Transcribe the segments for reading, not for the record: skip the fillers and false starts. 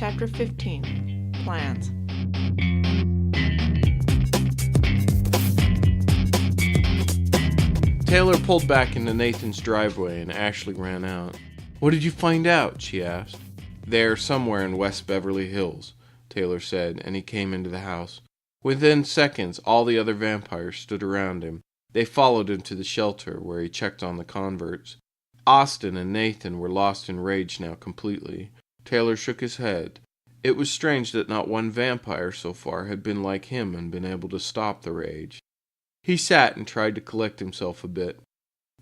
Chapter 15. Plans. Taylor pulled back into Nathan's driveway and Ashley ran out. "What did you find out?" she asked. "There, somewhere in West Beverly Hills," Taylor said, and he came into the house. Within seconds, all the other vampires stood around him. They followed him to the shelter, where he checked on the converts. Austin and Nathan were lost in rage now completely. Taylor shook his head. It was strange that not one vampire so far had been like him and been able to stop the rage. He sat and tried to collect himself a bit.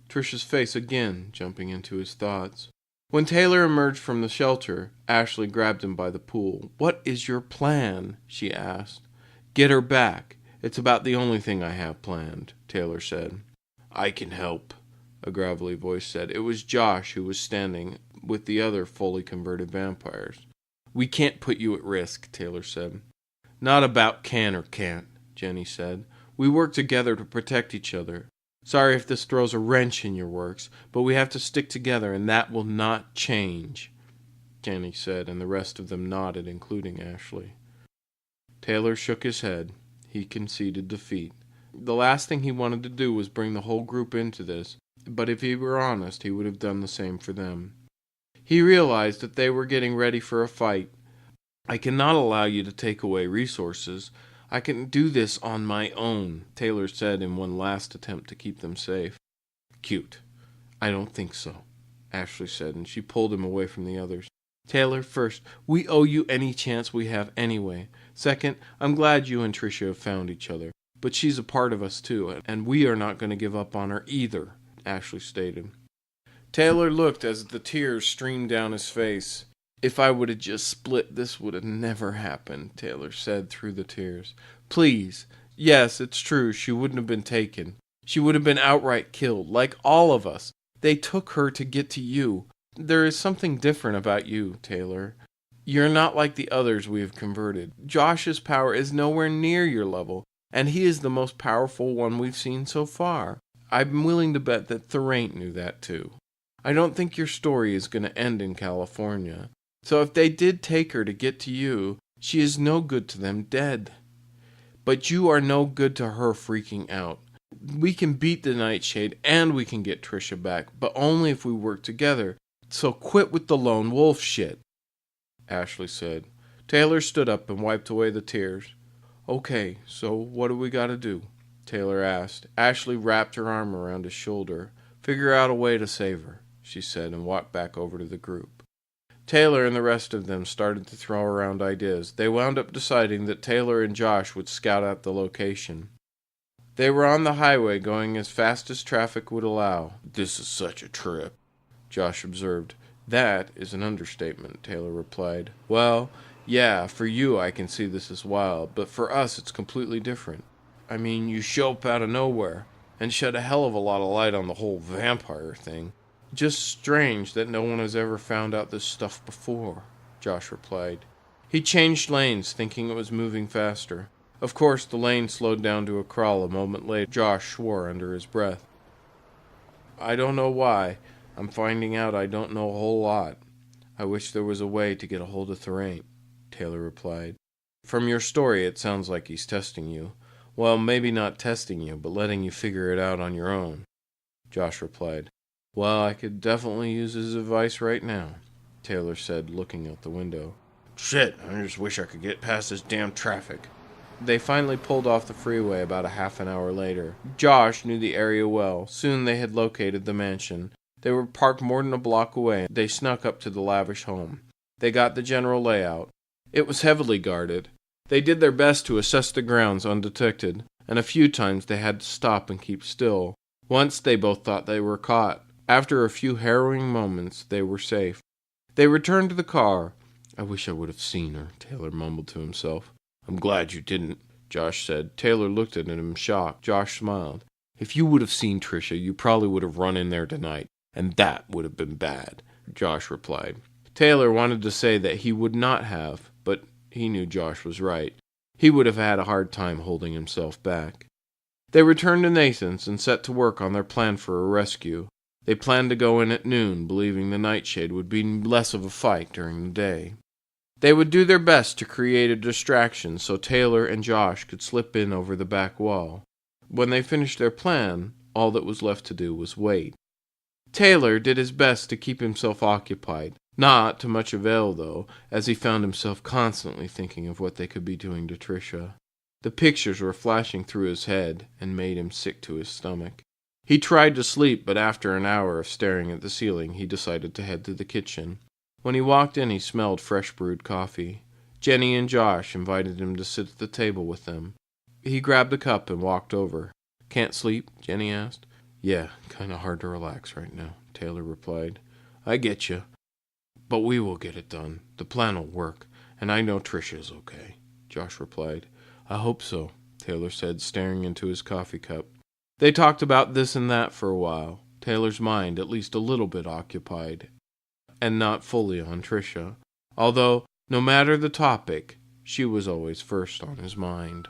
Trisha's face again, jumping into his thoughts. When Taylor emerged from the shelter, Ashley grabbed him by the pool. "What is your plan?" she asked. "Get her back. It's about the only thing I have planned," Taylor said. "I can help," a gravelly voice said. It was Josh, who was standing with the other fully converted vampires. "We can't put you at risk," Taylor said. "Not about can or can't," Jenny said. "We work together to protect each other. Sorry if this throws a wrench in your works, but we have to stick together, and that will not change," Jenny said, and the rest of them nodded, including Ashley. Taylor shook his head. He conceded defeat. The last thing he wanted to do was bring the whole group into this, but if he were honest, he would have done the same for them. He realized that they were getting ready for a fight. "I cannot allow you to take away resources. I can do this on my own," Taylor said in one last attempt to keep them safe. "Cute. I don't think so," Ashley said, and she pulled him away from the others. "Taylor, first, we owe you any chance we have anyway. Second, I'm glad you and Tricia have found each other, but she's a part of us too, and we are not going to give up on her either," Ashley stated. Taylor looked as the tears streamed down his face. "If I would have just split, this would have never happened," Taylor said through the tears. "Please. Yes, it's true, she wouldn't have been taken. She would have been outright killed, like all of us. They took her to get to you. There is something different about you, Taylor. You're not like the others we have converted. Josh's power is nowhere near your level, and he is the most powerful one we've seen so far. I'm willing to bet that Theraint knew that too. I don't think your story is going to end in California. So if they did take her to get to you, she is no good to them dead. But you are no good to her freaking out. We can beat the Nightshade and we can get Tricia back, but only if we work together. So quit with the lone wolf shit," Ashley said. Taylor stood up and wiped away the tears. "Okay, so what do we gotta do?" Taylor asked. Ashley wrapped her arm around his shoulder. "Figure out a way to save her," she said, and walked back over to the group. Taylor and the rest of them started to throw around ideas. They wound up deciding that Taylor and Josh would scout out the location. They were on the highway going as fast as traffic would allow. "This is such a trip," Josh observed. "That is an understatement," Taylor replied. "Well, yeah, for you I can see this is wild, but for us it's completely different. I mean, you show up out of nowhere and shed a hell of a lot of light on the whole vampire thing. Just strange that no one has ever found out this stuff before," Josh replied. He changed lanes, thinking it was moving faster. Of course, the lane slowed down to a crawl a moment later. Josh swore under his breath. "I don't know why. I'm finding out I don't know a whole lot. I wish there was a way to get a hold of Theraint," Taylor replied. "From your story, it sounds like he's testing you. Well, maybe not testing you, but letting you figure it out on your own," Josh replied. "Well, I could definitely use his advice right now," Taylor said, looking out the window. "Shit, I just wish I could get past this damn traffic." They finally pulled off the freeway about a half an hour later. Josh knew the area well. Soon they had located the mansion. They were parked more than a block away. They snuck up to the lavish home. They got the general layout. It was heavily guarded. They did their best to assess the grounds undetected, and a few times they had to stop and keep still. Once they both thought they were caught. After a few harrowing moments, they were safe. They returned to the car. "I wish I would have seen her," Taylor mumbled to himself. "I'm glad you didn't," Josh said. Taylor looked at him shocked. Josh smiled. "If you would have seen Tricia, you probably would have run in there tonight, and that would have been bad," Josh replied. Taylor wanted to say that he would not have, but he knew Josh was right. He would have had a hard time holding himself back. They returned to Nathan's and set to work on their plan for a rescue. They planned to go in at noon, believing the Nightshade would be less of a fight during the day. They would do their best to create a distraction so Taylor and Josh could slip in over the back wall. When they finished their plan, all that was left to do was wait. Taylor did his best to keep himself occupied, not to much avail though, as he found himself constantly thinking of what they could be doing to Tricia. The pictures were flashing through his head and made him sick to his stomach. He tried to sleep, but after an hour of staring at the ceiling, he decided to head to the kitchen. When he walked in, he smelled fresh brewed coffee. Jenny and Josh invited him to sit at the table with them. He grabbed a cup and walked over. "Can't sleep?" Jenny asked. "Yeah, kinda hard to relax right now," Taylor replied. "I get you. But we will get it done. The plan will work, and I know Tricia's okay," Josh replied. "I hope so," Taylor said, staring into his coffee cup. They talked about this and that for a while, Taylor's mind at least a little bit occupied, and not fully on Tricia, although, no matter the topic, she was always first on his mind.